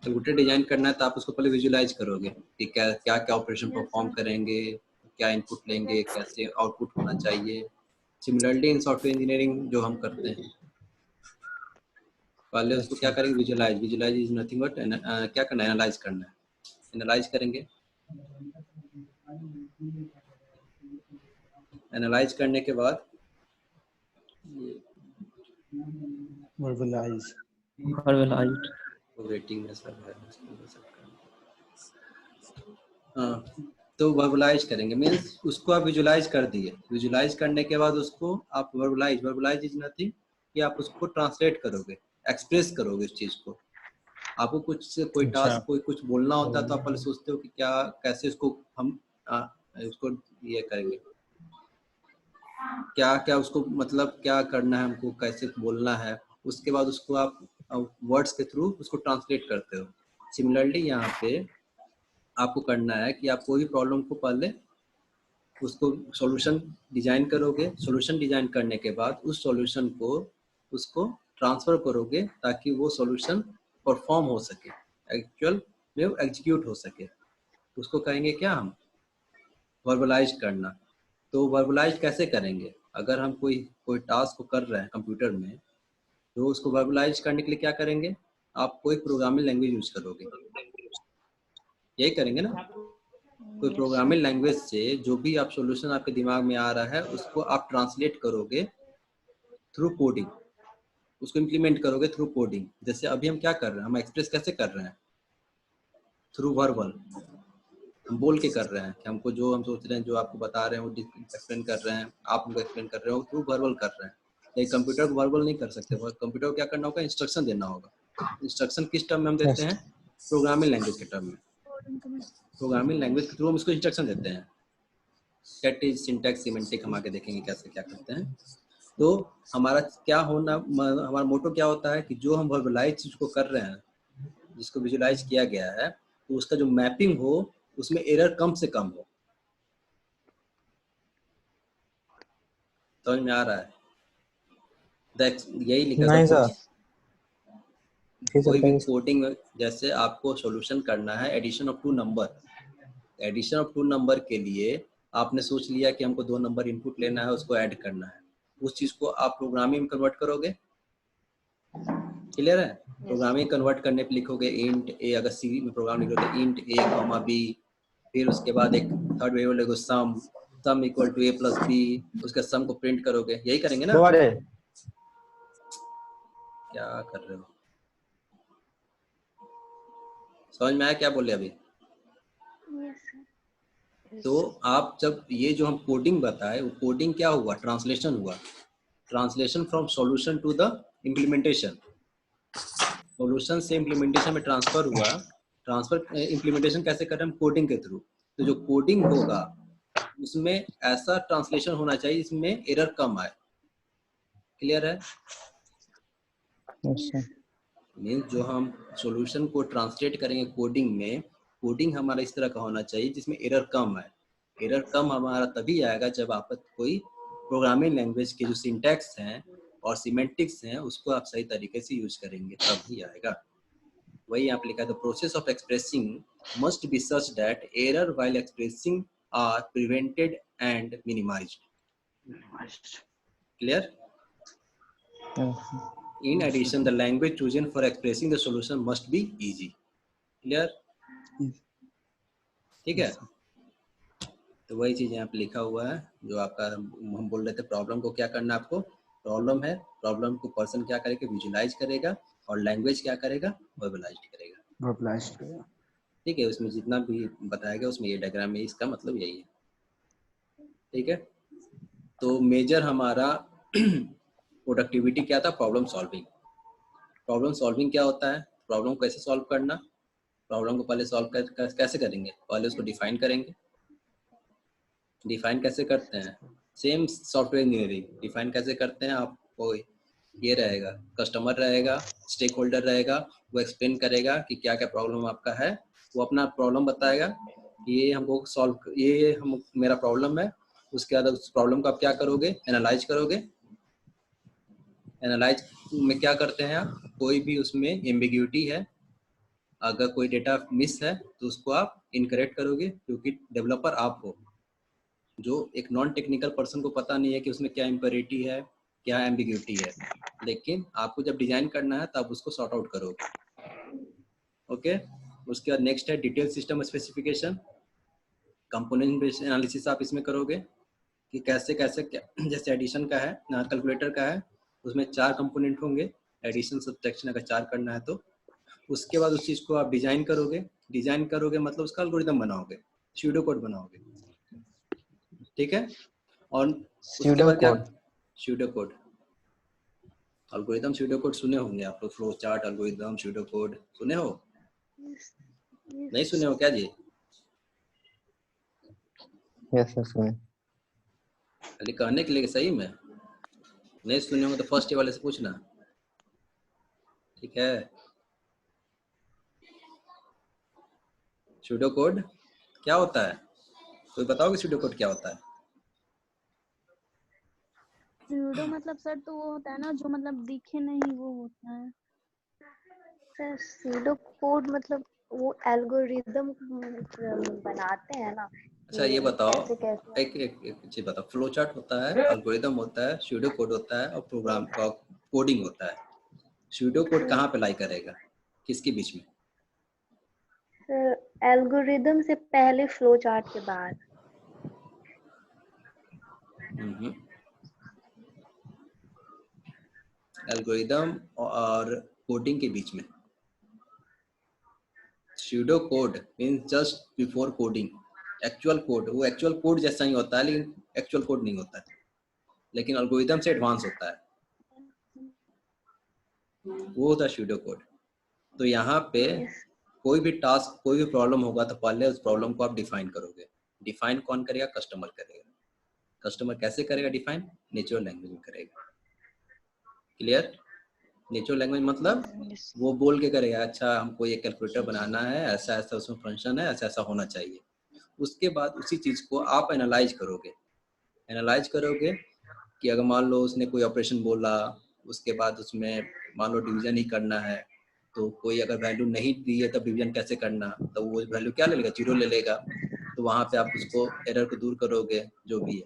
Computer design करना है तो आप उसको पहले विजुलाइज करोगे कि क्या क्या क्या ऑपरेशन परफॉर्म करेंगे, क्या इनपुट लेंगे, कैसे आउटपुट होना चाहिए। सिमिलरली इन सॉफ्टवेयर इंजीनियरिंग जो हम करते हैं, पहले उसको क्या करेंगे, visualize. Visualize is nothing but क्या करना है, एनालाइज करना है। एनालाइज करेंगे, एनालाइज करने के बाद वर्बलाइज रेटिंग में सब है। हाँ, तो वर्बलाइज करेंगे मीन्स उसको आप विजुलाइज कर दिए। विजुलाइज करने के बाद उसको आप वर्बलाइज, वर्बलाइज इज नथिंग कि आप उसको ट्रांसलेट करोगे, एक्सप्रेस करोगे उस चीज को। आपको कुछ कोई टास्क, कोई कुछ बोलना होता है तो आप पहले सोचते हो कि क्या कैसे उसको हम उसको ये करेंगे, क्या क्या उसको मतलब क्या करना है हमको, कैसे बोलना है। उसके बाद उसको आप वर्ड्स के थ्रू उसको ट्रांसलेट करते हो। सिमिलरली यहाँ पे आपको करना है कि आप कोई भी प्रॉब्लम को पहले उसको सॉल्यूशन डिजाइन करोगे। सॉल्यूशन डिजाइन करने के बाद उस सॉल्यूशन को उसको ट्रांसफर करोगे ताकि वो सॉल्यूशन परफॉर्म हो सके, एक्चुअल में एग्जीक्यूट हो सके। उसको कहेंगे क्या हम, वर्बलाइज करना। तो वर्बलाइज कैसे करेंगे, अगर हम कोई टास्क को कर रहे हैं कंप्यूटर में, तो उसको वर्बलाइज करने के लिए क्या करेंगे, आप कोई प्रोग्रामिंग लैंग्वेज यूज करोगे, यही करेंगे ना। कोई प्रोग्रामिंग लैंग्वेज से जो भी आप सॉल्यूशन आपके दिमाग में आ रहा है उसको आप ट्रांसलेट करोगे थ्रू कोडिंग, उसको इम्प्लीमेंट करोगे थ्रू कोडिंग। जैसे अभी हम क्या कर रहे हैं, हम एक्सप्रेस कैसे कर रहे हैं, थ्रू वर्बल। हम बोल के कर रहे हैं कि हमको जो हम सोच रहे हैं, जो आपको बता रहे हैं वो एक्सप्लेन कर रहे हैं, आप उनको एक्सप्लेन कर रहे हो, थ्रू वर्बल कर रहे हैं। लेकिन कंप्यूटर को वर्बल नहीं कर सकते, कंप्यूटर को क्या करना होगा, इंस्ट्रक्शन देना होगा। इंस्ट्रक्शन किस टर्म में हम देते हैं, प्रोग्रामिंग लैंग्वेज के टर्म में। प्रोग्रामिंग लैंग्वेज के थ्रू हम इसको इंस्ट्रक्शन देते हैं। कैट इज सिंटैक्स सिमेंटिक, हम आगे देखेंगे कैसे क्या करते हैं। तो हमारा क्या होना, हमारा मोटो क्या होता है कि जो हम वर्बलाइज चीज को कर रहे हैं, जिसको विजुलाइज किया गया है, तो उसका जो मैपिंग हो उसमें एरर कम से कम हो। समझ में आ रहा है, यही लिखा था। नहीं सर, कोई भी कोडिंग, जैसे आपको सॉल्यूशन करना है addition of 2 number, addition of 2 number के लिए आपने सोच लिया कि हमको 2 नंबर इनपुट लेना है, उसको ऐड करना है। उस चीज को आप प्रोग्रामिंग में कन्वर्ट करोगे, क्लियर है। प्रोग्रामिंग कन्वर्ट करने पे लिखोगे इंट ए, अगर सी में प्रोग्राम लिखोगे इंट ए कॉमा बी, फिर उसके बाद एक थर्ड वेरिएबल लगो sum, sum equal to a plus b, उसके सम को प्रिंट करोगे, यही करेंगे ना। क्या कर रहे हो, समझ में आया क्या बोले अभी। तो आप जब ये जो हम कोडिंग बताए, वो कोडिंग क्या हुआ, ट्रांसलेशन हुआ। Translation from solution to the implementation, solution से इम्प्लीमेंटेशन में ट्रांसफर हुआ। ट्रांसफर इम्प्लीमेंटेशन कैसे कर रहे हैं हम, कोडिंग के थ्रू। तो जो कोडिंग होगा उसमें ऐसा ट्रांसलेशन होना चाहिए जिसमें एरर कम आए, क्लियर है। मीन्स जो हम सॉल्यूशन को ट्रांसलेट करेंगे कोडिंग में, कोडिंग हमारा इस तरह का होना चाहिए जिसमें एरर कम आए। एरर कम हमारा तभी आएगा जब आप कोई प्रोग्रामिंग लैंग्वेज के जो सिंटैक्स हैं और सिमेंटिक्स हैं उसको आप सही तरीके से यूज करेंगे, तभी आएगा। वही आप लिखा, the process of expressing must be such that error while expressing are prevented and minimized, clear. In addition, the language chosen for expressing the solution must be easy. Clear? ठीक है। तो वही चीज यहाँ पे लिखा हुआ है जो आपका हम बोल रहे थे। प्रॉब्लम को क्या करना है आपको, प्रॉब्लम है, प्रॉब्लम को पर्सन क्या करेगा, विजुलाइज करेगा, और लैंग्वेज क्या करेगा, वर्बलाइज करेगा। ठीक है, उसमें जितना भी बताया गया उसमें ये डायग्राम में इसका मतलब यही है। ठीक है, तो मेजर हमारा प्रोडक्टिविटी क्या था, प्रॉब्लम सॉल्विंग। प्रॉब्लम सॉल्विंग क्या होता है, प्रॉब्लम कैसे सॉल्व करना। प्रॉब्लम को पहले सॉल्व कैसे करेंगे, पहले उसको डिफाइन करेंगे। डिफाइन कैसे करते हैं, सेम सॉफ्टवेयर इंजीनियरिंग डिफाइन कैसे करते हैं। आपको ये रहेगा, कस्टमर रहेगा, स्टेक होल्डर रहेगा, वो एक्सप्लेन करेगा कि क्या क्या प्रॉब्लम आपका है। वो अपना प्रॉब्लम बताएगा, ये हमको सॉल्व, ये हम मेरा प्रॉब्लम है। उसके बाद उस प्रॉब्लम को आप क्या करोगे, एनालाइज करोगे। एनालाइज में क्या करते हैं आप, कोई भी उसमें एम्बिग्यूटी है अगर कोई डेटा मिस है तो उसको आप इनकरेक्ट करोगे, क्योंकि डेवलपर आप हो, जो एक नॉन टेक्निकल पर्सन को पता नहीं है कि उसमें क्या इम्पेरिटी है, क्या एम्बिग्यूटी है, लेकिन आपको जब डिजाइन करना है तब उसको सॉर्ट आउट करोगे। ओके, उसके बाद नेक्स्ट है detail system specification. Component based analysis आप इसमें करोगे कि कैसे कैसे क्या, जैसे एडिशन का है, कैलकुलेटर का है, उसमें 4 कंपोनेंट होंगे, एडिशन सब्ट्रैक्शन अगर 4 करना है तो। उसके बाद उस चीज़ को आप डिजाइन करोगे। डिजाइन करोगे मतलब उसका एल्गोरिदम बनाओगे, स्यूडो कोड बनाओगे, ठीक है। और उसके स्यूडो बाद क्या, code. Pseudo code, algorithm pseudo code सुने होंगे आप लोग, flow chart, algorithm, pseudo code सुने हो? नहीं सुने हो क्या जी? यस यस में। खाली कहने के लिए, सही में नहीं सुने होंगे तो फर्स्ट ईयर वाले से पूछना, ठीक है। स्यूडो कोड क्या होता है, कोई बताओगे स्यूडो कोड क्या होता है? स्यूडो मतलब सर तो वो होता है ना जो मतलब दिखे नहीं, वो होता है सर। स्यूडो कोड मतलब वो एल्गोरिदम बनाते हैं ना। अच्छा ये बताओ, कैसे कैसे। एक चीज बताओ, फ्लो चार्ट होता है, एल्गोरिदम होता है, स्यूडो कोड होता है और प्रोग्राम का कोडिंग होता है। स्यूडो कोड कहाँ पे लाई करेगा, किसके बीच में? सर एल्गोरिदम से पहले, फ्लो चार्ट के बाद। एल्गोरिदम और कोडिंग के बीच में। Pseudo code means just before coding. Actual code वो एक्चुअल कोड जैसा ही होता है, लेकिन एक्चुअल कोड नहीं होता है, लेकिन एल्गोरिदम से एडवांस होता है, वो होता है स्यूडो कोड। तो यहाँ पे कोई भी टास्क, कोई भी प्रॉब्लम होगा तो पहले उस प्रॉब्लम को आप डिफाइन करोगे। डिफाइन कौन करेगा? कस्टमर करेगा। कस्टमर कैसे करेगा डिफाइन? नेचुरल लैंग्वेज में करेगा। क्लियर? नेचुरल लैंग्वेज मतलब वो बोल के करेगा, अच्छा हमको ये कैलकुलेटर बनाना है, ऐसा ऐसा उसमें फंक्शन है, ऐसा ऐसा होना चाहिए। उसके बाद उसी चीज़ को आप एनालाइज करोगे। एनालाइज करोगे कि अगर मान लो उसने कोई ऑपरेशन बोला, उसके बाद उसमें मान लो डिवीजन ही करना है, तो कोई अगर वैल्यू नहीं दी है तब डिवीजन कैसे करना, तो वो वैल्यू क्या ले लेगा? 0 ले लेगा। तो वहाँ पे आप उसको एरर को दूर करोगे, जो भी है।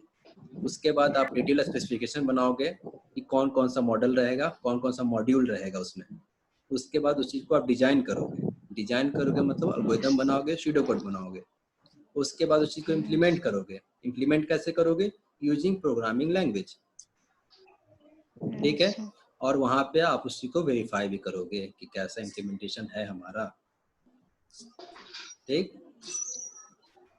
उसके बाद आप डिटेल स्पेसिफिकेशन बनाओगे कि कौन कौन सा मॉडल रहेगा, कौन कौन सा मॉड्यूल रहेगा उसमें। उसके बाद उस चीज़ को आप डिजाइन करोगे। डिजाइन करोगे मतलब एल्गोरिथम बनाओगे, स्यूडो कोड बनाओगे। उसके बाद उस चीज़ को इम्प्लीमेंट करोगे। इम्प्लीमेंट कैसे करोगे? यूजिंग प्रोग्रामिंग लैंग्वेज, ठीक है। और वहाँ पे आप उसी को वेरीफाई भी करोगे कि कैसा इम्प्लीमेंटेशन है हमारा, ठीक।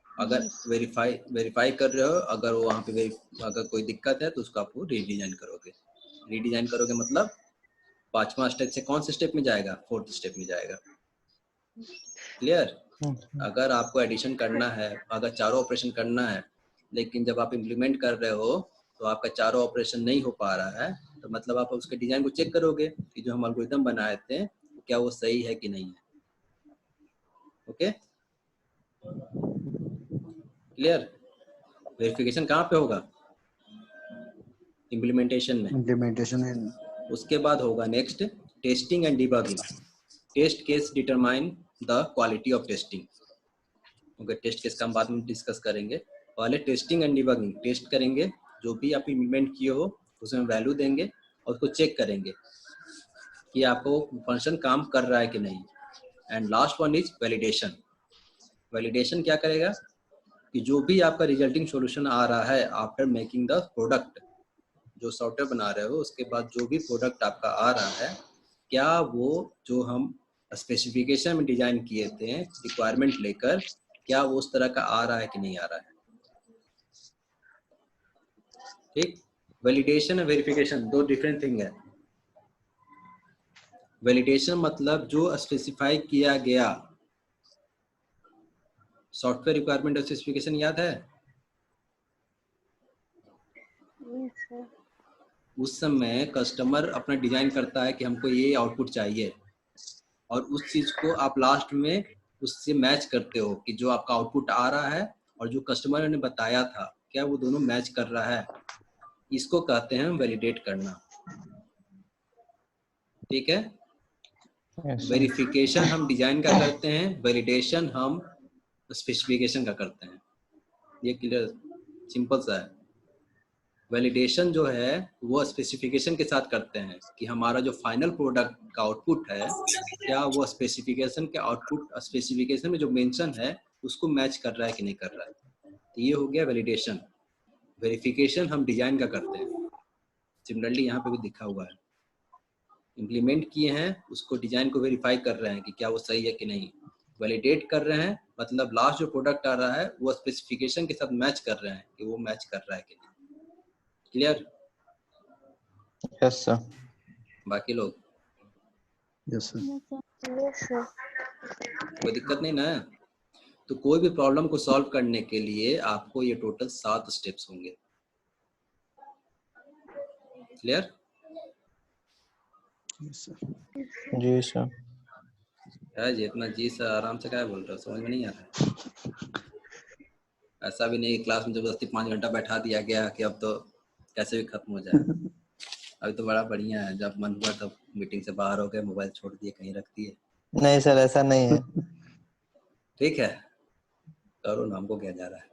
अगर वेरीफाई कर रहे हो, अगर वहाँ पे अगर कोई दिक्कत है तो उसको आपको रीडिजाइन करोगे। रीडिजाइन करोगे मतलब 5वां स्टेप से कौन से स्टेप में जाएगा? 4th स्टेप में जाएगा। क्लियर? अगर आपको एडिशन करना है, अगर चारों ऑपरेशन करना है, लेकिन जब आप इम्प्लीमेंट कर रहे हो तो आपका चारों ऑपरेशन नहीं हो पा रहा है, तो मतलब आप उसके डिजाइन को चेक करोगे कि जो हम एल्गोरिथम बनाए थे क्या वो सही है कि नहीं है। Okay, clear? वेरिफिकेशन कहाँ पे होगा? इम्प्लीमेंटेशन में। इम्प्लीमेंटेशन है। उसके बाद होगा next testing and debugging. Test case determine the quality of testing. Okay, test case का हम बाद में डिस्कस करेंगे। पहले टेस्टिंग एंड डिबगिंग, टेस्ट करेंगे जो भी आप इम्प्लीमेंट किए हो उसमें वैल्यू देंगे और उसको चेक करेंगे कि आपको फंक्शन काम कर रहा है कि नहीं। And last one is validation. Validation क्या करेगा कि जो भी आपका रिजल्टिंग सॉल्यूशन आ रहा है आफ्टर मेकिंग द प्रोडक्ट, जो सॉफ्टवेयर बना रहे हो उसके बाद जो भी प्रोडक्ट आपका आ रहा है, क्या वो जो हम स्पेसिफिकेशन में डिजाइन किए थे रिक्वायरमेंट लेकर, क्या वो उस तरह का आ रहा है कि नहीं आ रहा है, ठीक। वैलिडेशन और वेरिफिकेशन दो डिफरेंट थिंग है। वैलिडेशन मतलब जो स्पेसिफाई किया गया सॉफ्टवेयर रिक्वायरमेंट और स्पेसिफिकेशन, याद है? उस समय कस्टमर अपना डिजाइन करता है कि हमको ये आउटपुट चाहिए, और उस चीज को आप लास्ट में उससे मैच करते हो कि जो आपका आउटपुट आ रहा है और जो कस्टमर ने बताया था क्या वो दोनों मैच कर रहा है। इसको कहते हैं वैलिडेट करना, ठीक है। Yes, sir. वेरिफिकेशन हम डिजाइन का करते हैं, वैलिडेशन हम स्पेसिफिकेशन का करते हैं। ये क्लियर, सिंपल सा है। वैलिडेशन जो है वो स्पेसिफिकेशन के साथ करते हैं कि हमारा जो फाइनल प्रोडक्ट का आउटपुट है क्या वो स्पेसिफिकेशन के आउटपुट स्पेसिफिकेशन में जो मेंशन है उसको मैच कर रहा है कि नहीं कर रहा है। तो ये हो गया वैलिडेशन। वेरिफिकेशन हम डिजाइन का करते हैं, सिमिलरली यहाँ पे भी दिखा हुआ है। इम्प्लीमेंट किए हैं उसको, डिजाइन को वेरीफाई कर रहे हैं कि क्या वो सही है कि नहीं। वैलिडेट कर रहे हैं मतलब लास्ट जो प्रोडक्ट आ रहा है वो स्पेसिफिकेशन के साथ मैच कर रहे हैं कि वो मैच कर रहा है कि नहीं। क्लियर? Yes, sir. बाकी लोग yes sir. Yes sir. Yes sir. कोई दिक्कत नहीं ना? तो कोई भी प्रॉब्लम को सॉल्व करने के लिए आपको ये टोटल 7 स्टेप्स होंगे। क्लियर? Yes sir. जी सर। है जी, इतना जी सर आराम से क्या बोल रहे हो, समझ में नहीं आ रहा है? ऐसा भी नहीं क्लास में जबरदस्ती 5 घंटा बैठा दिया गया कि अब तो कैसे भी खत्म हो जाए। अभी तो बड़ा बढ़िया है, जब मन हुआ तब मीटिंग से बाहर हो गए, मोबाइल छोड़ दिए कहीं रख दिए। नहीं सर, ऐसा नहीं है। ठीक है, करो ना, हमको क्या जा रहा है।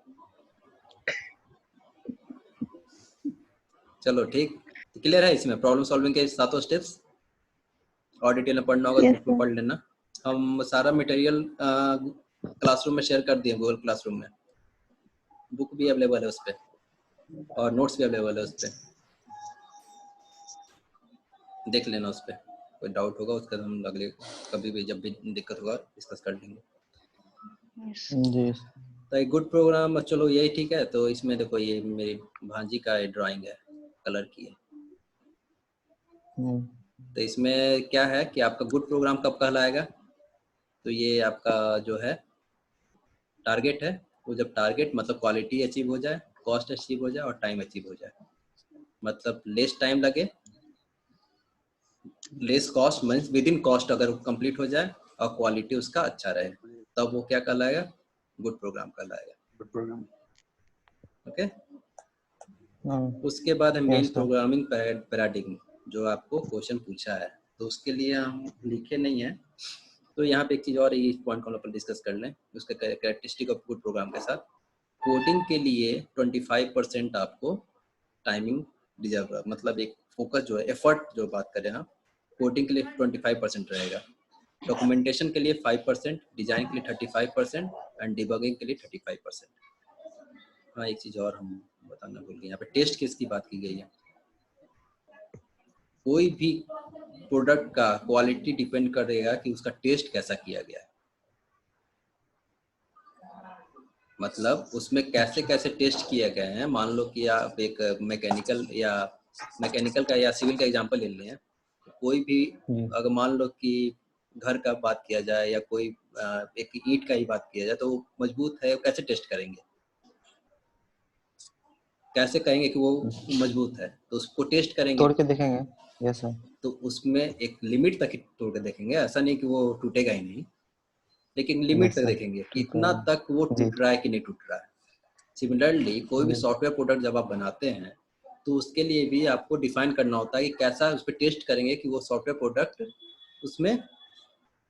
चलो ठीक, क्लियर है? इसमें प्रॉब्लम सॉल्विंग के 7 स्टेप्स, और डिटेल में पढ़ना होगा तो Yes, बुक में sir. पढ़ लेना। हम सारा मटेरियल क्लासरूम में शेयर कर दिए, गूगल क्लासरूम में बुक भी अवेलेबल है उस पर, और नोट्स भी अवेलेबल है उस पर, देख लेना। उस पर कोई डाउट होगा उसका हम अगले कभी भी जब भी दिक्कत होगा डिस्कस कर लेंगे। Yes. जी। तो एक गुड प्रोग्राम, चलो यही ठीक है। तो इसमें देखो ये मेरी भांजी का ड्राइंग है, कलर की है। तो इसमें क्या है कि आपका गुड प्रोग्राम कब कहलाएगा, तो ये आपका जो है टारगेट है, वो जब टारगेट मतलब क्वालिटी अचीव हो जाए, कॉस्ट अचीव हो जाए और टाइम अचीव हो जाए। मतलब लेस टाइम लगे, less cost means with in cost अगर कंप्लीट हो जाए और क्वालिटी उसका अच्छा रहे, तब वो क्या कहलाएगा, गुड प्रोग्राम कहलाएगा। Good program. ओके। उसके बाद हम मेन प्रोग्रामिंग पैराडिग्म, जो आपको क्वेश्चन पूछा है, तो उसके लिए हम लिखे नहीं है। तो यहाँ पे एक चीज़ और इस पॉइंट को हम लोग डिस्कस कर लें, उसके कैरेक्टरिस्टिक ऑफ गुड प्रोग्राम के साथ। कोडिंग के लिए 25% आपको टाइमिंग डिजर्व, मतलब एक फोकस जो है, एफर्ट जो बात करें हम, कोडिंग के लिए 25% रहेगा। डॉक्यूमेंटेशन के लिए 5%, डिजाइन के लिए 35% एंड डिबगिंग के लिए 35%। हाँ, एक चीज़ और हम बताना भूल गए, यहाँ पे टेस्ट केस की बात की गई है। कोई भी प्रोडक्ट का क्वालिटी डिपेंड करेगा कि उसका टेस्ट कैसा किया गया है। मतलब उसमें कैसे कैसे टेस्ट किए गए हैं। मान लो कि आप एक मैकेनिकल का या सिविल का एग्जांपल ले लें, कोई भी अगर मान लो कि घर का बात किया जाए या कोई एक ईंट का ही बात किया जाए, तो वो मजबूत है, कैसे टेस्ट करेंगे, कैसे कहेंगे कि वो मजबूत है, तो उसको टेस्ट करेंगे, तोड़ के देखेंगे। Yes sir. तो उसमें एक लिमिट तक ही तोड़ के देखेंगे, ऐसा नहीं कि वो टूटेगा ही नहीं, लेकिन लिमिट Yes, तक sir. देखेंगे कि इतना तक वो टूट रहा है कि नहीं टूट रहा है। सिमिलरली कोई भी सॉफ्टवेयर प्रोडक्ट जब आप बनाते हैं तो उसके लिए भी आपको डिफाइन करना होता है कि कैसा उस पर टेस्ट करेंगे कि वो सॉफ्टवेयर प्रोडक्ट उसमें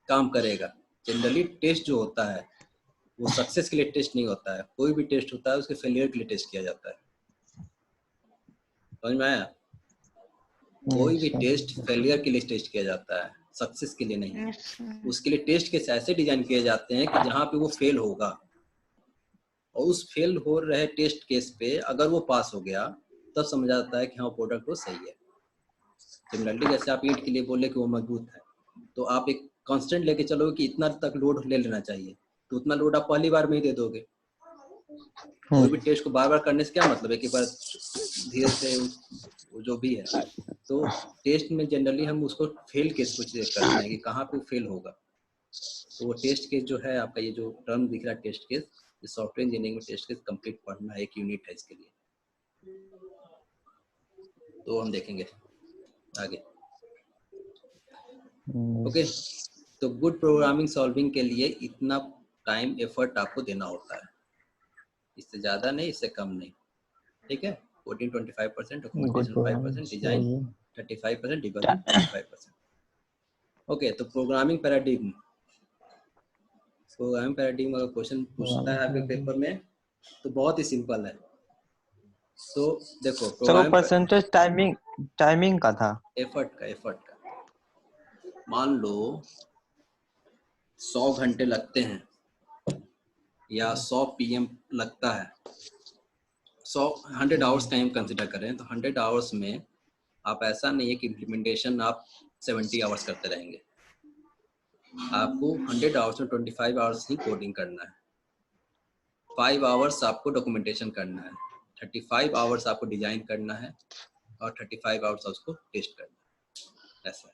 काम करेगा। जनरली टेस्ट जो होता है वो सक्सेस के लिए टेस्ट नहीं होता है, कोई भी टेस्ट होता है उसके फेलियर के लिए टेस्ट किया जाता है। समझ में आया? कोई भी टेस्ट फेलियर के लिए टेस्ट किया जाता है, सक्सेस के लिए नहीं। Yes, sir. उसके लिए टेस्ट केस ऐसे डिजाइन किए जाते हैं कि जहाँ पे वो फेल होगा, और उस फेल हो रहे टेस्ट केस पे अगर वो पास हो गया तब समझ आता है कि हाँ प्रोडक्ट वो सही है। सिमिलरली जैसे आप ईंट के लिए बोले कि वो मजबूत है, तो आप एक कांस्टेंट लेके चलोगे कि इतना तक लोड ले लेना चाहिए, तो उतना लोड आप पहली बार में ही दे दोगे। कोई भी टेस्ट को बार बार करने से क्या मतलब है कि बार धीरे से वो जो भी है। तो टेस्ट में जनरली हम उसको फेल केस को चेक करते हैं कि कहाँ पे फेल होगा। तो वो टेस्ट केस जो है आपका, ये जो टर्म दिख रहा है टेस्ट केस, ये सॉफ्टवेयर इंजीनियरिंग में टेस्ट केस कंप्लीट पढ़ना है, एक यूनिट है इसके लिए। तो हम देखेंगे आगे। ओके। तो गुड प्रोग्रामिंग सॉल्विंग के लिए इतना टाइम एफर्ट आपको देना होता है, इससे ज़्यादा नहीं, इससे कम नहीं। ठीक है। 14-25%, डॉक्यूमेंटेशन 5%, डिजाइन 35%, डिबगिंग 35%। ओके, तो प्रोग्रामिंग पैराडिग्म अगर क्वेश्चन पूछता है आपके पेपर में तो बहुत ही सिंपल है। तो देखो सर वो प्रोग्रामिंग परसेंटेज टाइमिंग का था। एफर्ट का मान लो 100 घंटे लगते हैं या 100 पीएम लगता है, 100 आवर्स का हम कंसिडर करें तो 100 आवर्स में आप ऐसा नहीं है कि इम्प्लीमेंटेशन आप 70 आवर्स करते रहेंगे। आपको 100 आवर्स में 25 आवर्स ही कोडिंग करना है, 5 आवर्स आपको डॉक्यूमेंटेशन करना है, 35 आवर्स आपको डिजाइन करना है और 35 आवर्स उसको टेस्ट करना है, ऐसा है।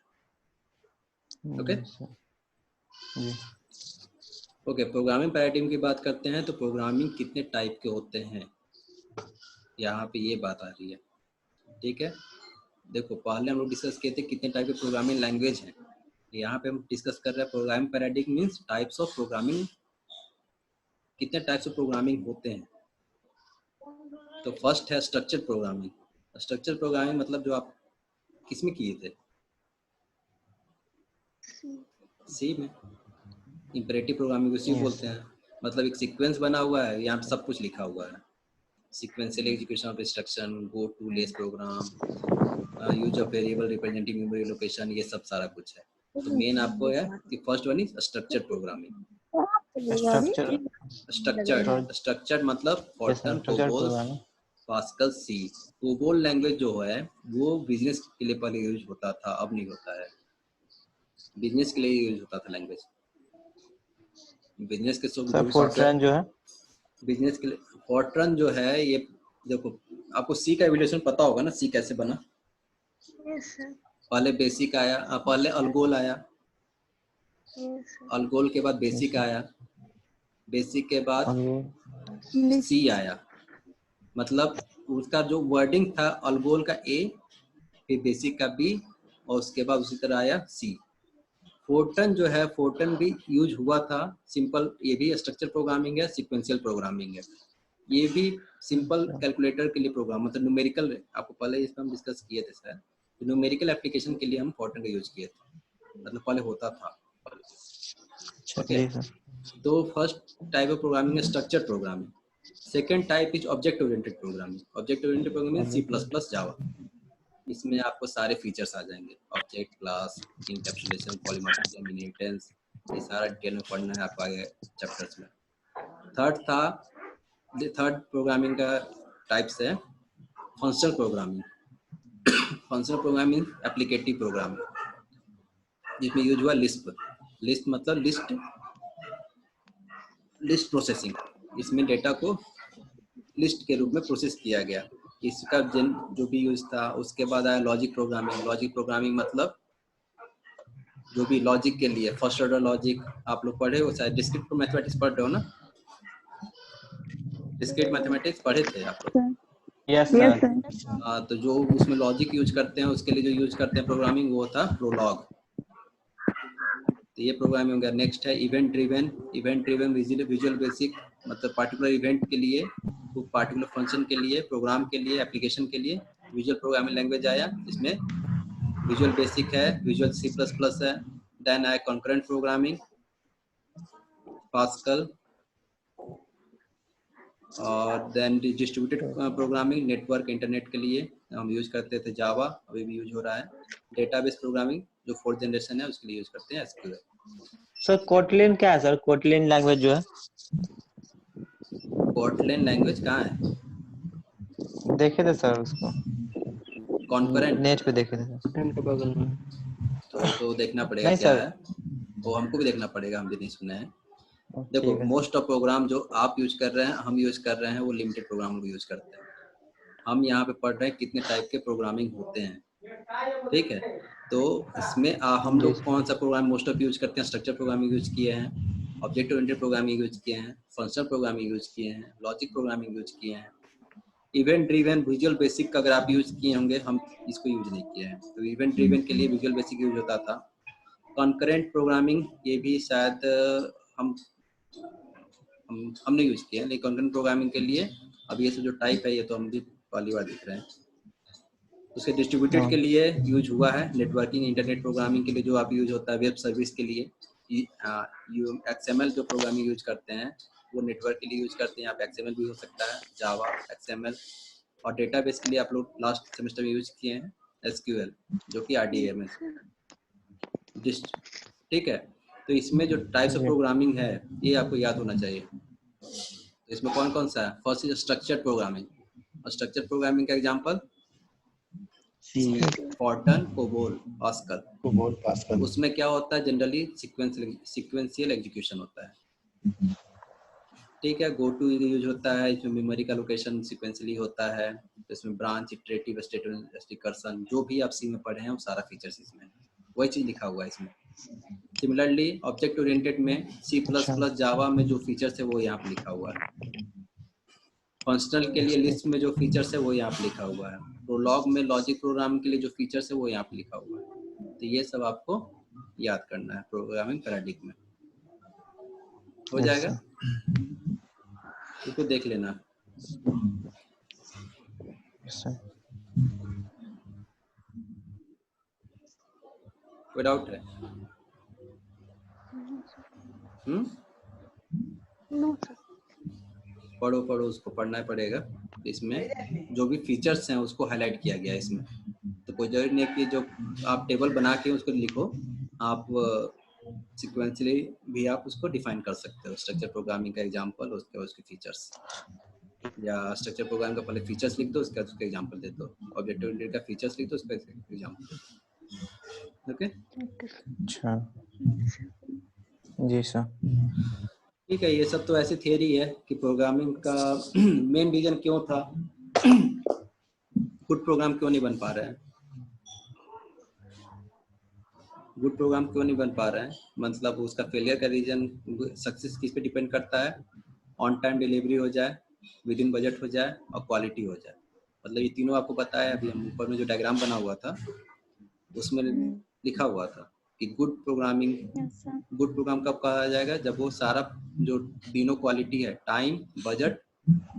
ओके जी ओके, प्रोग्रामिंग पैराडिग्म की बात करते हैं तो प्रोग्रामिंग कितने टाइप के होते हैं, यहाँ पे ये बात आ रही है। ठीक है, देखो पहले हम लोग डिस्कस किए थे कितने टाइप के प्रोग्रामिंग लैंग्वेज हैं, यहाँ पे हम डिस्कस कर रहे हैं programming paradigm means types of programming, कितने टाइप्स ऑफ प्रोग्रामिंग होते हैं। तो फर्स्ट है स्ट्रक्चर्ड प्रोग्रामिंग। स्ट्रक्चर्ड प्रोग्रामिंग मतलब जो आप किसमें किए थे, सी में। इंपरेटिव प्रोग्रामिंग को सी बोलते हैं, मतलब एक सीक्वेंस बना हुआ है, यहाँ पे सब कुछ लिखा हुआ है, sequential execution of instruction, go to less program, use of variable representing memory location, ये सब सारा कुछ है। तो मेन आपको है कि first one is structured programming. Structured मतलब फॉर्टन, कोबोल, पास्कल, सी। कोबोल लैंग्वेज जो है वो बिजनेस के लिए पहले यूज होता था, अब नहीं होता है। बिजनेस के लिए यूज होता था लैंग्वेज, बिजनेस के फॉर्ट्रन जो है, बिजनेस के लिए। फॉर्ट्रन जो है ये देखो, आपको सी का एवोल्यूशन पता होगा ना, सी कैसे बना। पहले बेसिक आया, पहले अलगोल आया, अलगोल के बाद बेसिक आया, बेसिक के बाद सी आया। मतलब उसका जो वर्डिंग था अलगोल का ए, फिर बेसिक का बी, और उसके बाद उसी तरह आया सी। फोर्टन जो है, फोर्टन भी यूज हुआ था, सिंपल, ये भी स्ट्रक्चर प्रोग्रामिंग है, सीक्वेंशियल प्रोग्रामिंग है। ये भी सिंपल कैलकुलेटर के लिए प्रोग्राम, मतलब न्यूमेरिकल, आपको पहले इस पर हम डिस्कस किए थे सर, न्यूमेरिकल एप्लीकेशन के लिए हम फोर्टन का यूज किए थे, मतलब पहले होता था। ओके, तो फर्स्ट टाइप ऑफ प्रोग्रामिंग है structure programming. Second type is object oriented programming. Object oriented programming C plus plus Java, इसमें आपको सारे फीचर्स आ जाएंगे, object, class, encapsulation, polymorphism, inheritance, ये सारा डिटेल में पढ़ना है आपको आगे चैप्टर्स में। थर्ड प्रोग्रामिंग का टाइप्स है functional programming. Functional programming applicative programming, जिसमें यूज हुआ लिस्प। लिस्ट मतलब लिस्ट प्रोसेसिंग, इसमें डेटा को लिस्ट के रूप में प्रोसेस किया गया, इसका जो भी यूज था। उसके बाद आया लॉजिक प्रोग्रामिंग। लॉजिक प्रोग्रामिंग मतलब जो भी लॉजिक के लिए, फर्स्ट ऑर्डर लॉजिक आप लोग पढ़े हो, शायद डिस्क्रीट मैथमेटिक्स पढ़ रहे हो ना, डिस्क्रीट मैथमेटिक्स पढ़े थे आप लोग। Yes sir. तो जो उसमें लॉजिक यूज करते हैं, उसके लिए जो यूज करते हैं प्रोग्रामिंग, वो था प्रोलॉग। तो ये प्रोग्रामिंग हो गया। नेक्स्ट है event driven. Event driven visual basic, मतलब पार्टिकुलर इवेंट के लिए, पार्टिकुलर फंक्शन के लिए, प्रोग्राम के लिए, एप्लीकेशन के लिए विजुअल प्रोग्रामिंग लैंग्वेज आया, जिसमें विजुअल बेसिक है, विजुअल सी प्लस प्लस है। देन आया कॉन्करेंट प्रोग्रामिंग, पास्कल, और then distributed programming, network internet के लिए हम यूज करते थे जावा, अभी भी यूज हो रहा है। डेटाबेस प्रोग्रामिंग जो 4th जनरेशन है उसके लिए यूज करते हैं एसक्यूएल। सर कोटलिन क्या है सर, कोटलिन लैंग्वेज जो है? कोटलिन लैंग्वेज कहाँ है? देखे थे सर उसको, कॉन्करेंट नेट पे देखे थे सर। के बगल में। तो देखना पड़ेगा नहीं क्या सर। है, वो हमको भी देखना पड़ेगा, हम भी नहीं सुने हैं। देखो ठीक है मोस्ट ऑफ प्रोग्राम जो आप यूज कर रहे हैं, हम यूज कर रहे हैं, वो लिमिटेड प्रोग्राम को यूज करते हैं। हम यहाँ पे पढ़ रहे हैं कितने टाइप के प्रोग्रामिंग होते हैं, ठीक है। तो इसमें हम लोग कौन सा प्रोग्राम मोस्ट ऑफ यूज करते हैं? स्ट्रक्चर प्रोग्रामिंग यूज किए हैं, ऑब्जेक्ट ओरिएंटेड प्रोग्रामिंग यूज किए हैं, फंक्शनल प्रोग्रामिंग यूज किए हैं, लॉजिक प्रोग्रामिंग यूज किए हैं। इवेंट ड्रिवन, विजुअल बेसिक का अगर आप यूज किए होंगे, हम इसको यूज नहीं किए हैं। तो इवेंट ड्रिवन के लिए विजुअल बेसिक यूज होता था। कॉन्करेंट प्रोग्रामिंग, ये भी शायद हमने यूज किया है, लेकिन कॉन्करेंट प्रोग्रामिंग के लिए अब ये सब जो टाइप है, ये तो हम भी पहली बार देख रहे हैं। उसके डिस्ट्रीब्यूटेड हाँ। के लिए यूज हुआ है, नेटवर्किंग इंटरनेट प्रोग्रामिंग के लिए जो आप यूज होता है, वेब सर्विस के लिए XML जो प्रोग्रामिंग यूज करते हैं वो नेटवर्क के लिए यूज करते हैं। यहाँ पे XML भी हो सकता है, जावा, XML, और डेटाबेस के लिए आप लोग लास्ट सेमेस्टर में यूज किए हैं SQL जो कि RDMS, ठीक है। तो इसमें जो टाइप्स ऑफ जी। प्रोग्रामिंग है ये आपको याद होना चाहिए। तो इसमें कौन कौन सा है? फर्स्ट इज स्ट्रक्चर्ड प्रोग्रामिंग, और स्ट्रक्चर्ड प्रोग्रामिंग का example C, Fortran, COBOL, Pascal. COBOL, Pascal. उसमें क्या होता है? जनरली सीक्वेंशियल एग्जीक्यूशन होता है, ठीक है। गो टू यूज होता है, इसमें मेमोरी का लोकेशन सीक्वेंशियली होता है। तो इसमें ब्रांच, इटरेटिव, स्टेटमेंट, रिकर्सन, जो भी आप सी में पढ़े हैं वो सारा फीचर्स इसमें वही चीज लिखा हुआ है इसमें। सिमिलरली ऑब्जेक्ट ओरिएंटेड में C++, जावा में जो फीचर्स है वो यहाँ पे लिखा हुआ है। फंक्शनल के लिए लिस्ट में जो फीचर्स है वो यहाँ पे लिखा हुआ है। प्रोलॉग में लॉजिक प्रोग्राम के लिए जो फीचर्स है वो यहाँ पे लिखा हुआ है। तो ये सब आपको याद करना है प्रोग्रामिंग पैराडिग्म में। हो जाएगा, इसको देख लेना। कोई डाउट है? No sir. पढ़ो पढ़ो, उसको पढ़ना पड़ेगा। इसमें जो भी फीचर्स हैं उसको हाईलाइट किया गया है इसमें। तो कोई जरूरी नहीं कि जो आप टेबल बना के उसको लिखो, आप सीक्वेंशियली भी आप उसको डिफाइन कर सकते हो। स्ट्रक्चर प्रोग्रामिंग का एग्जांपल, उसके फीचर्स, या स्ट्रक्चर प्रोग्राम का पहले फीचर्स लिख दो, उसका उसका एग्जांपल दे दो। ऑब्जेक्ट ओरिएंटेड का फीचर्स लिख दो, उसका एग्जांपल। ओके, अच्छा जी सर। ठीक है। ये सब तो ऐसी थियरी है कि प्रोग्रामिंग का मेन रीजन क्यों था, गुड प्रोग्राम क्यों नहीं बन पा रहे हैं, गुड प्रोग्राम क्यों नहीं बन पा रहे हैं। मतलब उसका फेलियर का रीजन, सक्सेस किस पे डिपेंड करता है? ऑन टाइम डिलीवरी हो जाए, विद इन बजट हो जाए, और क्वालिटी हो जाए। मतलब ये तीनों आपको पता है। अभी हम ऊपर में जो डायग्राम बना हुआ था उसमें लिखा हुआ था कि good programming, yes sir. Good program कब कहा जाएगा? जब वो सारा जो तीनों क्वालिटी है, टाइम, बजट,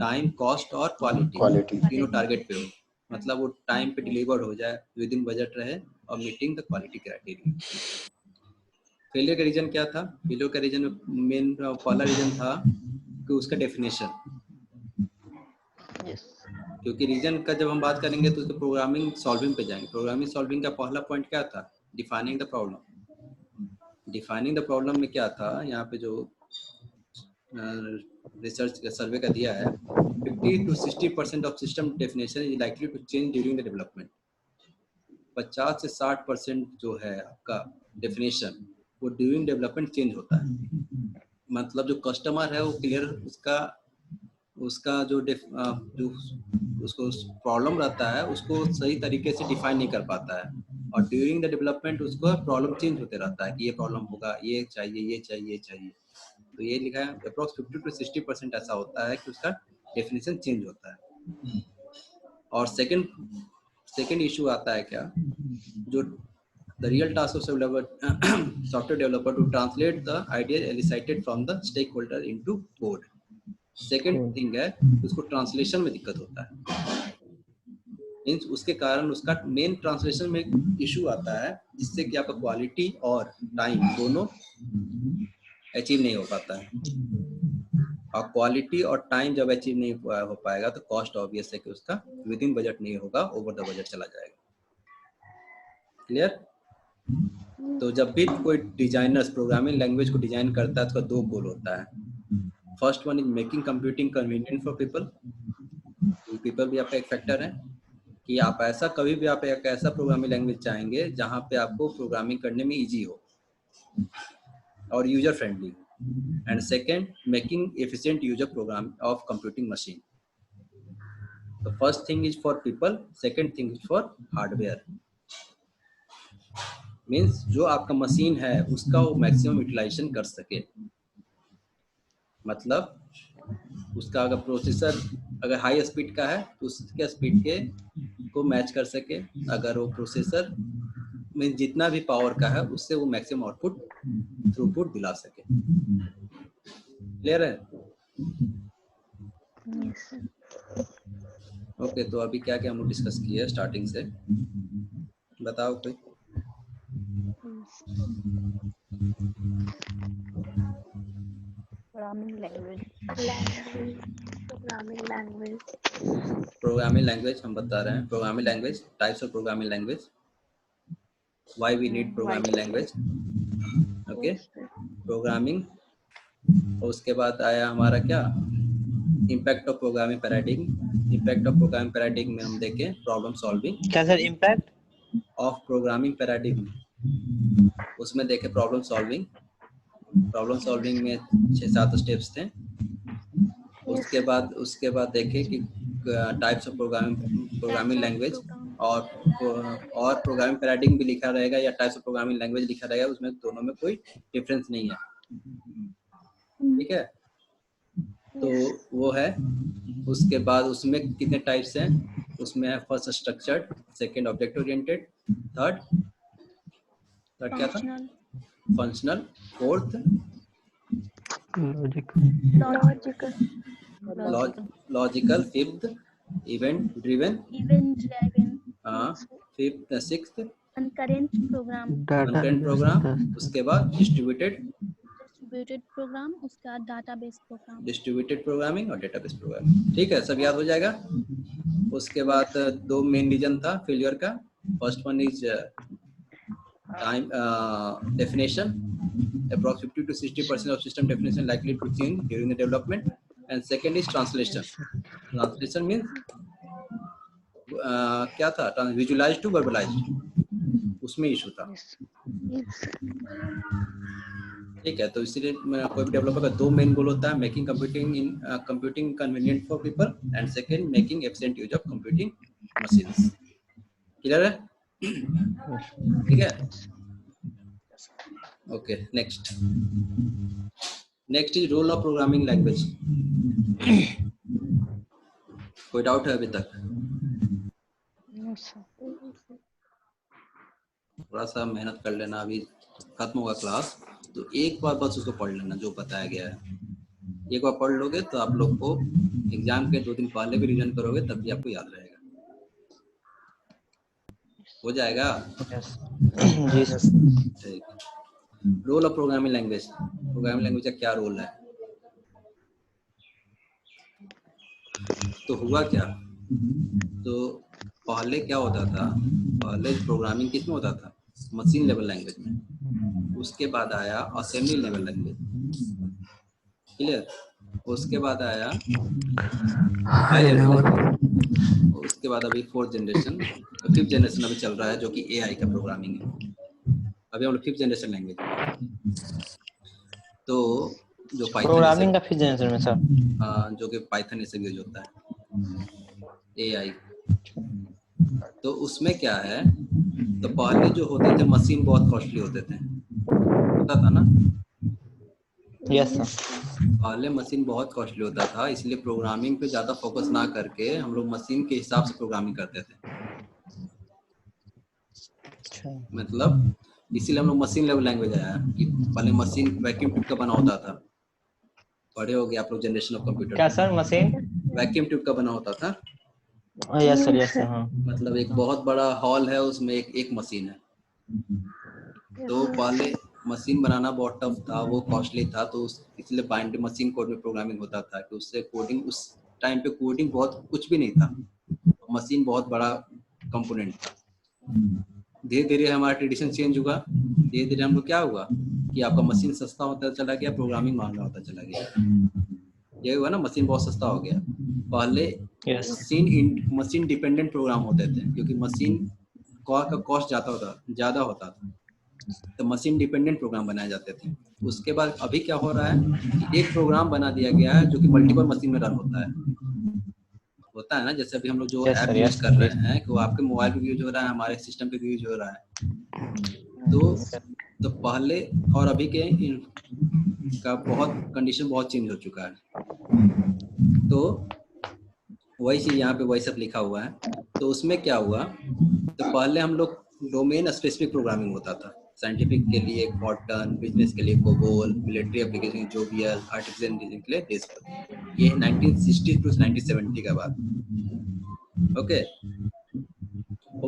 टाइम, कॉस्ट और क्वालिटी, तीनों टारगेट पे हो। मतलब वो टाइम पे डिलीवर हो जाए, विद इन बजट रहे, और meeting the quality criteria. Failure का रीजन क्या था? फेलियर का रीजन मेन पहला रीजन था कि उसका डेफिनेशन, क्योंकि रीजन का जब हम बात करेंगे तो उसके प्रोग्रामिंग सॉल्विंग पे जाएंगे। प्रोग्रामिंग सॉल्विंग का पहला पॉइंट क्या था? Defining the problem. Defining the problem में क्या था? यहाँ पे जो रिसर्च सर्वे का दिया है, 50 to 60% of system definition is likely to change during the development. 50 से 60% जो है आपका डेफिनेशन वो ड्यूरिंग डेवलपमेंट चेंज होता है। मतलब जो कस्टमर है वो क्लियर उसका जो उसको प्रॉब्लम रहता है उसको सही तरीके से डिफाइन नहीं कर पाता है, और ड्यूरिंग द डेवलपमेंट उसको प्रॉब्लम चेंज होते रहता है कि ये प्रॉब्लम होगा, ये चाहिए, ये चाहिए, ये चाहिए। तो ये लिखा है अप्रॉक्स 50 to 60% ऐसा होता है कि उसका डेफिनेशन चेंज होता है। और सेकंड इशू आता है क्या? जो the real task of software developer to translate the idea elicited from the stakeholder into code. Second thing है उसको ट्रांसलेशन में दिक्कत होता है। मीन्स उसके कारण उसका मेन ट्रांसलेशन में इशू आता है, जिससे कि आपका क्वालिटी और टाइम दोनों अचीव नहीं हो पाता है। और क्वालिटी और टाइम जब अचीव नहीं हो पाएगा तो कॉस्ट ऑब्वियस है कि उसका विद इन बजट नहीं होगा, ओवर द बजट चला जाएगा। क्लियर? तो जब भी कोई डिजाइनर्स प्रोग्रामिंग लैंग्वेज को डिजाइन करता है तो उसका दो गोल होता है। First one is making computing convenient for people. People भी आपका एक फैक्टर है कि आप ऐसा कभी भी आप एक ऐसा प्रोग्रामिंग लैंग्वेज चाहेंगे जहां पे आपको प्रोग्रामिंग करने में इजी हो और user friendly. And second, making efficient user program of computing machine. तो first thing is for people, second thing is for hardware. Means जो आपका मशीन है उसका वो मैक्सिमम यूटिलाइजेशन कर सके। मतलब उसका अगर प्रोसेसर अगर हाई स्पीड का है तो उसके स्पीड के को मैच कर सके। अगर वो प्रोसेसर में जितना भी पावर का है उससे वो मैक्सिमम आउटपुट थ्रूपुट दिला सके। क्लियर है? ओके, तो अभी क्या क्या हम लोग डिस्कस किए स्टार्टिंग से, बताओ कोई। Programming language. प्रोग्रामिंग लैंग्वेज हम बता रहे हैं, programming language, types of programming language, why we need programming language. Okay, programming. उसके बाद आया हमारा क्या, impact of programming paradigm. Impact of programming paradigm में हम देखें प्रॉब्लम सॉल्विंग क्या sir impact of programming paradigm, उसमें देखें प्रॉब्लम सॉल्विंग। प्रॉब्लम सॉल्विंग में 6-7 स्टेप्स थे। उसके बाद देखें कि टाइप्स ऑफ प्रोग्रामिंग लैंग्वेज, और प्रोग्रामिंग पैराडिग्म भी लिखा रहेगा या टाइप्स ऑफ प्रोग्रामिंग लैंग्वेज लिखा रहेगा, उसमें दोनों में कोई डिफरेंस नहीं है। ठीक है, तो वो है। उसके बाद उसमें कितने टाइप्स हैं, उसमें है first structured, second object oriented, third क्या था, functional, fourth logical, fifth event driven, fifth sixth current program, उसके बाद डिस्ट्रीब्यूटेड प्रोग्राम, उसके बाद डाटाबेस प्रोग्राम, डिस्ट्रीब्यूटेड प्रोग्रामिंग और डेटाबेस प्रोग्रामिंग। ठीक है, सब याद हो जाएगा। उसके बाद 2 मेन रीजन था फेलियर का। First one is time definition, approx 50 to 60% of system definition likely to change during the development, and second is translation. Translation means क्या था, visualized to verbalized, उसमें इशू था। ठीक है, तो इसीलिए कोई भी डेवलपर का 2 मेन गोल होता है, making computing convenient for people, and second making efficient use of computing machines. Clear है? ठीक है, okay. Next is role of programming language. कोई डाउट है अभी तक? थोड़ा सा मेहनत कर लेना, अभी खत्म होगा क्लास, तो एक बार बस उसको पढ़ लेना जो बताया गया है। एक बार पढ़ लोगे तो आप लोग को एग्जाम के 2 दिन पहले भी रिवीजन करोगे तब भी आपको याद रहेगा। हो जाएगा? जी ठीक। Role of programming language. Programming language का क्या रोल है? तो हुआ क्या, तो पहले क्या होता था, पहले प्रोग्रामिंग किस में होता था, मशीन लेवल लैंग्वेज में। उसके बाद आया असेंबली लेवल लैंग्वेज। क्लियर? उसके बाद आया हाई लेवल। उसके बाद अभी 4th जनरेशन, 5th जनरेशन अभी चल रहा है, जो कि एआई का प्रोग्रामिंग है। अभी हम लोग 5th जनरेशन लैंग्वेज। तो जो पाइथन प्रोग्रामिंग का 5th जनरेशन में सर, जो कि पाइथन से यूज होता है, एआई। तो उसमें क्या है, तो पहले जो होते थे मशीन बहुत कॉस्टली होते थे, पता था ना? Yes sir. पहले मशीन बहुत कॉस्टली होता था, इसलिए प्रोग्रामिंग पे ज्यादा फोकस ना करके हम लोग मशीन के हिसाब से प्रोग्रामिंग करते थे। मतलब इसीलिए हम लोग मशीन लेवल लैंग्वेज आया कि पहले मशीन वैक्यूम ट्यूब का बना होता था। पढ़े होगे आप लोग जनरेशन ऑफ कंप्यूटर। क्या सर? मशीन वैक्यूम ट्यूब का बना होता था। यस सर हाँ। मतलब एक बहुत बड़ा हॉल है, उसमें एक मशीन है। तो पहले मशीन बनाना बहुत टफ था, वो कॉस्टली था, तो इसलिए बाइंड मशीन कोड में प्रोग्रामिंग होता था कि उससे कोडिंग, उस टाइम पे कोडिंग बहुत कुछ भी नहीं था, मशीन बहुत बड़ा कंपोनेंट था। धीरे धीरे हमारा ट्रेडिशन चेंज हुआ, धीरे धीरे हम लोग क्या हुआ कि आपका मशीन सस्ता होता चला गया, प्रोग्रामिंग महंगा होता चला गया। ये हुआ ना, मशीन बहुत सस्ता हो गया। पहले मशीन डिपेंडेंट प्रोग्राम होते थे, क्योंकि मशीन का कॉस्ट ज़्यादा होता था, तो मशीन डिपेंडेंट प्रोग्राम बनाए जाते थे। उसके बाद अभी क्या हो रहा है कि एक प्रोग्राम बना दिया गया है जो कि मल्टीपल मशीन में रन होता है ना। जैसे अभी हम लोग जो ऐप यूज कर रहे हैं कि वो आपके मोबाइल पे भी यूज हो रहा है, हमारे सिस्टम पे भी यूज हो रहा है। तो पहले और अभी के का बहुत कंडीशन बहुत चेंज हो चुका है। तो वही चीज यहाँ पे वही सब लिखा हुआ है। तो उसमें क्या हुआ, तो पहले हम लोग डोमेन स्पेसिफिक प्रोग्रामिंग होता था। साइंटिफिक के लिए कॉटन, बिजनेस के लिए COBOL, military application jovial, artificial intelligence के लिए डेस्क। ये 1960 टू 1970 का बाद। ओके।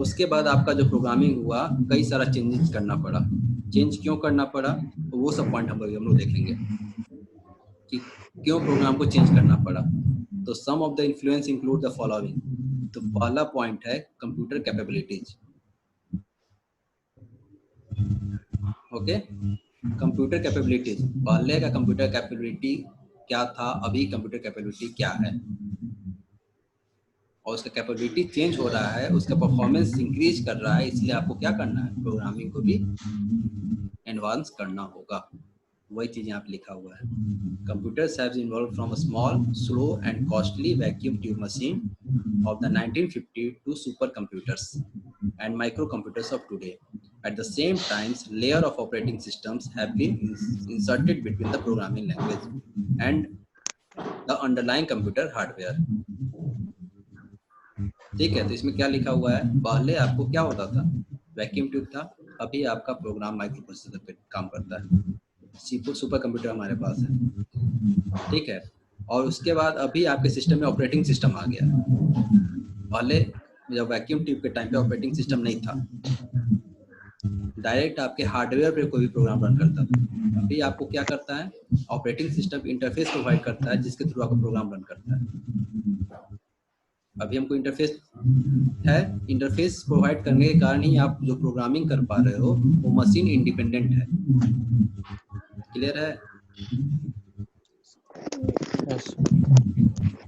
उसके बाद आपका जो प्रोग्रामिंग हुआ, कई सारा चेंजेस करना पड़ा। चेंज क्यों करना पड़ा, तो वो सब पॉइंट हम लोग देखेंगे कि क्यों प्रोग्राम को चेंज करना पड़ा। तो some of the influence include the following. तो पहला पॉइंट है computer capabilities. Okay, computer capabilities. पहले का कंप्यूटर कैपेबिलिटी क्या था, अभी कंप्यूटर कैपेबिलिटी क्या है, और उसका कैपेबिलिटी चेंज हो रहा है, उसका परफॉर्मेंस इंक्रीज कर रहा है, इसलिए आपको क्या करना है, प्रोग्रामिंग को भी एडवांस करना होगा। वही चीज यहाँ पे लिखा हुआ है। Computers have evolved from a small, slow and costly vacuum tube machine of the 1950 to supercomputers and microcomputers of today. At the same time, layer of operating systems have been inserted between the programming language and the underlying computer hardware. ठीक है, तो इसमें क्या लिखा हुआ है, पहले आपको क्या होता था, वैक्यूम ट्यूब था, अभी आपका प्रोग्राम माइक्रो प्रोसेसर पे काम करता है, सुपर कंप्यूटर हमारे पास है। ठीक है, और उसके बाद अभी आपके सिस्टम में ऑपरेटिंग सिस्टम आ गया। पहले जब वैक्यूम ट्यूब के टाइम पे ऑपरेटिंग सिस्टम नहीं था, डायरेक्ट आपके हार्डवेयर पे कोई भी प्रोग्राम रन करता था। अभी आपको क्या करता है, ऑपरेटिंग सिस्टम इंटरफेस प्रोवाइड करता है जिसके थ्रू आपका प्रोग्राम रन करता है। अभी हमको इंटरफेस है, इंटरफेस प्रोवाइड करने के कारण ही आप जो प्रोग्रामिंग कर पा रहे हो वो मशीन इंडिपेंडेंट है। क्लियर है?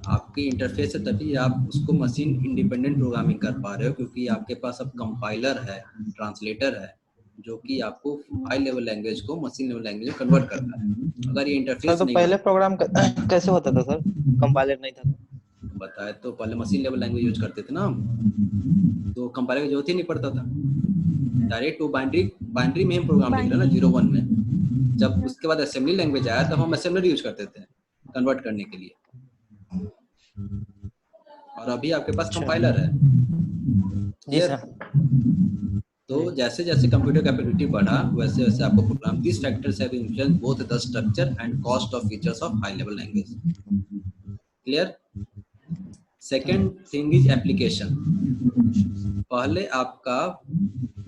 आपकी इंटरफेस है तभी आप उसको मशीन इंडिपेंडेंट प्रोग्रामिंग कर पा रहे हो, क्योंकि आपके पास अब कंपाइलर है, ट्रांसलेटर है, जो कि आपको हाई लेवल लैंग्वेज को मशीन लेवल लैंग्वेज में कन्वर्ट करता है। अगर ये इंटरफेस तो नहीं पहले प्रोग्राम कैसे होता था सर, कंपाइलर नहीं था? बताए तो पहले मशीन लेवल लैंग्वेज यूज करते थे ना हम, तो कंपाइलर की जरूरत ही नहीं पड़ता था, डायरेक्ट वो बाइनरी में हम प्रोग्राम लिख रहे हैं ना 0-1 में। जब उसके बाद असेंबली लैंग्वेज आया तब हम असेंबलर यूज करते थे कन्वर्ट करने के लिए, और अभी आपके पास कंपाइलर है। जी सर। तो जैसे जैसे कंप्यूटर कैपेबिलिटी बढ़ा वैसे वैसे आपको program this factors have influenced both the structure and cost of features of high level language. Clear? Second thing is application. पहले आपका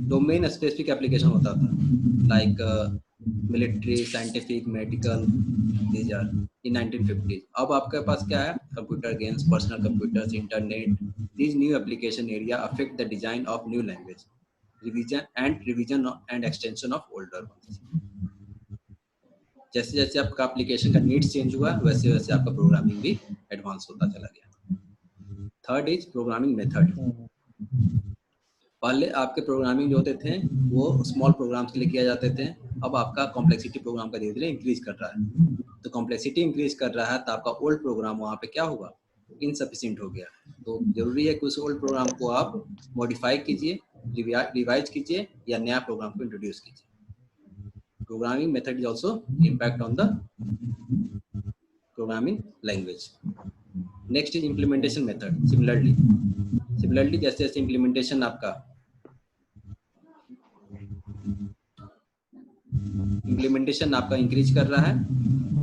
डोमेन स्पेसिफिक एप्लीकेशन होता था, like military, scientific, medical, these are in 1950s। अब आपके पास क्या है, computer games, personal computers, internet. These new application area affect the design of new language, revision and extension of older ones। जैसे जैसे आपका एप्लीकेशन का नीड्स चेंज हुआ वैसे वैसे आपका प्रोग्रामिंग भी एडवांस होता चला गया। Third is programming method. पहले आपके प्रोग्रामिंग जो होते थे वो स्मॉल प्रोग्राम्स के लिए किया जाते थे, अब आपका कॉम्प्लेक्सिटी प्रोग्राम का धीरे धीरे इंक्रीज कर रहा है। तो कॉम्प्लेक्सिटी इंक्रीज कर रहा है तो आपका ओल्ड प्रोग्राम वहाँ पे क्या होगा, इनसफिशिएंट हो गया। तो जरूरी है कि उस ओल्ड प्रोग्राम को आप मॉडिफाई कीजिए, रिवाइज कीजिए या नया प्रोग्राम को इंट्रोड्यूस कीजिए। Programming method is also impact on the programming language. Next is implementation method. Similarly जैसे जैसे इम्प्लीमेंटेशन आपका इंक्रीज कर रहा है,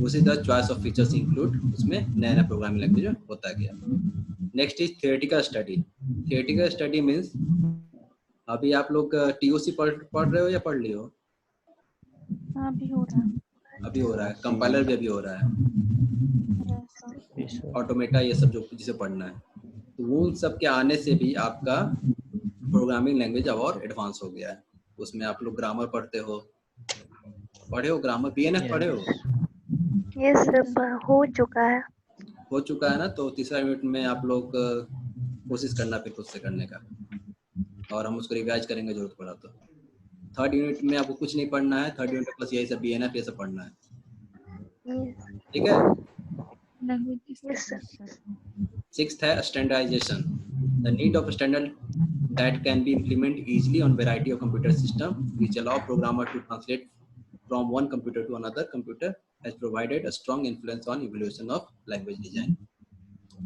उसी तरह चॉइस ऑफ फीचर्स इंक्लूड उसमें नया नया प्रोग्रामिंग लैंग्वेज होता गया। Next is theoretical study. Theoretical study means अभी आप लोग टीओसी पढ़ रहे हो या पढ़ लिए हो? अभी हो रहा है। अभी हो रहा है, कंपाइलर भी अभी हो रहा है, ऑटोमेटा, ये सब जो जिसे पढ़ना है। तो उन सब के आने से भी आपका प्रोग्रामिंग लैंग्वेज और एडवांस हो गया है। उसमें आप लोग ग्रामर पढ़ते हो, पढ़े हो ग्रामर, बीएनएफ पढ़े हो? ये सब हो चुका है ना। तो तीसरा यूनिट में आप लोग कोशिश करना फिर खुद से करने का, और हम उसको रिवाइज करेंगे जरूरत पड़ा तो। थर्ड यूनिट में आपको कुछ नहीं पढ़ना है, थर्ड यूनिट प्लस यही सब बीएनएफ ये सब पढ़ना है, ठीक है? सिक्स्थ है standardization. The need of standard that can be implemented easily on variety of computer system which allow programmer to translate from one computer to another computer has provided a strong influence on evolution of language design.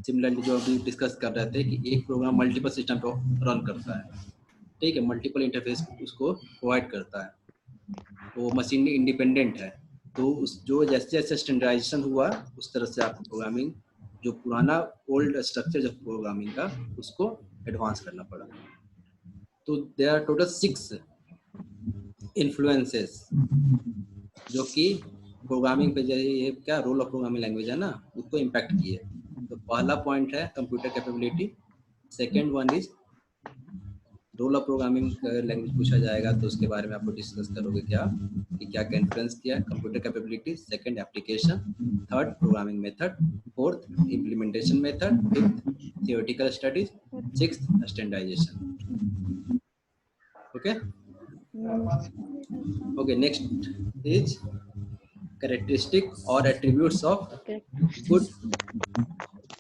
Similarly जो अभी discuss कर रहे थे कि एक programme multiple system पे run करता है, ठीक है, मल्टीपल इंटरफेस उसको प्रोवाइड करता है, वो मशीन इंडिपेंडेंट है। तो उस जो जैसे जैसे स्टैंडर्डाइजेशन हुआ उस तरह से आपको प्रोग्रामिंग जो पुराना ओल्ड स्ट्रक्चर जो प्रोग्रामिंग का उसको एडवांस करना पड़ा। तो देयर आर टोटल 6 इन्फ्लुएंसेस जो कि प्रोग्रामिंग पे ये क्या रोल ऑफ प्रोग्रामिंग लैंग्वेज है ना, उसको इम्पैक्ट किए। तो पहला पॉइंट है computer capability, second one is role of programming language पूछा जाएगा तो उसके बारे में आपको डिस्कस करोगे क्या कि क्या क्या इन्फ्लुएंस किया है, computer capability, second application, third programming method, fourth implementation method, fifth theoretical studies, sixth standardization. Okay okay, next is characteristic और एट्रीब्यूट्स ऑफ गुड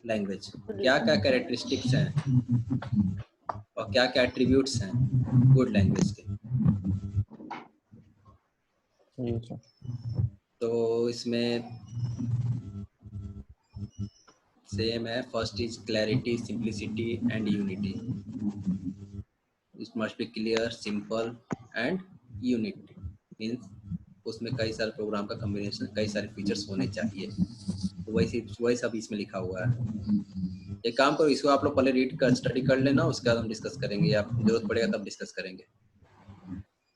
लैंग्वेज। क्या क्या कैरेक्टरिस्टिक्स हैं और क्या क्या एट्रीब्यूट्स हैं गुड लैंग्वेज के। जी सर। तो इसमें सेम है, first is clarity, simplicity and unity. It must be clear, simple and unit, means उसमें कई सारे प्रोग्राम का कॉम्बिनेशन, कई सारे फीचर्स होने चाहिए। तो वही सब इसमें लिखा हुआ है। एक काम करो, इसको आप लोग पहले रीड कर स्टडी कर लेना, उसके बाद हम डिस्कस करेंगे, या जरूरत पड़ेगा तब डिस्कस करेंगे।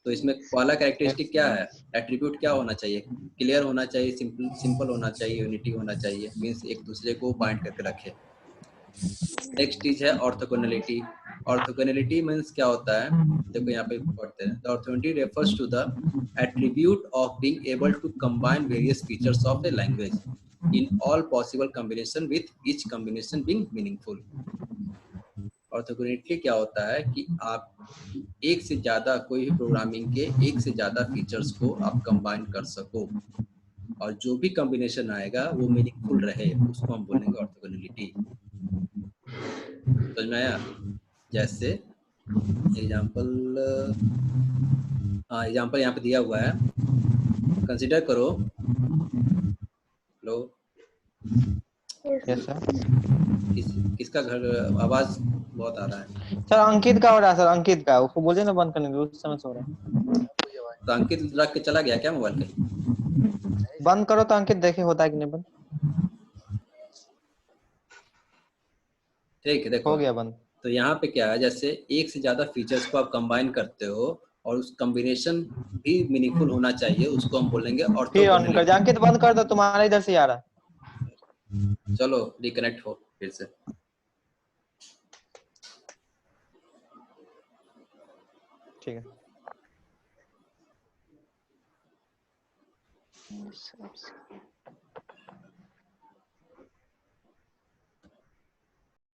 तो इसमें पहला कैरेक्टरिस्टिक क्या है, एट्रीब्यूट क्या होना चाहिए, क्लियर होना चाहिए, सिंपल होना चाहिए, यूनिटी होना चाहिए, मीन्स एक दूसरे को बाइंड करके रखे। नेक्स्ट चीज है ऑर्थोगोनैलिटी। ऑर्थोगोनैलिटी मीन्स क्या होता है, देखो यहाँ पे पढ़ते हैं। The orthogonality refers to the attribute of being able to combine various features of a language in all possible combination with each combination being meaningful. Orthogonality क्या होता है कि आप एक से ज्यादा कोई भी प्रोग्रामिंग के एक से ज्यादा फीचर्स को आप कंबाइन कर सको और जो भी कॉम्बिनेशन आएगा वो मीनिंगफुल रहे, उसको हम बोलेंगे ऑर्थोगोनैलिटी। समझ में आया? जैसे एग्जाम्पल, हाँ एग्जाम्पल यहाँ पे दिया हुआ है, कंसिडर करो। लो यस सर। किसका घर, आवाज बहुत आ रहा है। सर अंकित का हो रहा है सर, अंकित का, उसको बोलिए ना बंद करने के लिए, उस समय से हो रहा है। तो अंकित रख के चला गया क्या मोबाइल कहीं? बंद करो तो अंकित देखे होता है कि नहीं बंद। ठीक है, देखो हो गया बंद। तो यहाँ पे क्या है, जैसे एक से ज्यादा फीचर्स को आप कंबाइन करते हो और उस कॉम्बिनेशन भी मीनिंगफुल होना चाहिए, उसको हम बोलेंगे फिर ऑन कर, ऑर्थोगोनैलिटी। अंकित बंद कर दो, तुम्हारा इधर से ही आ रहा है। चलो रिकनेक्ट हो फिर से। ठीक है। सबसे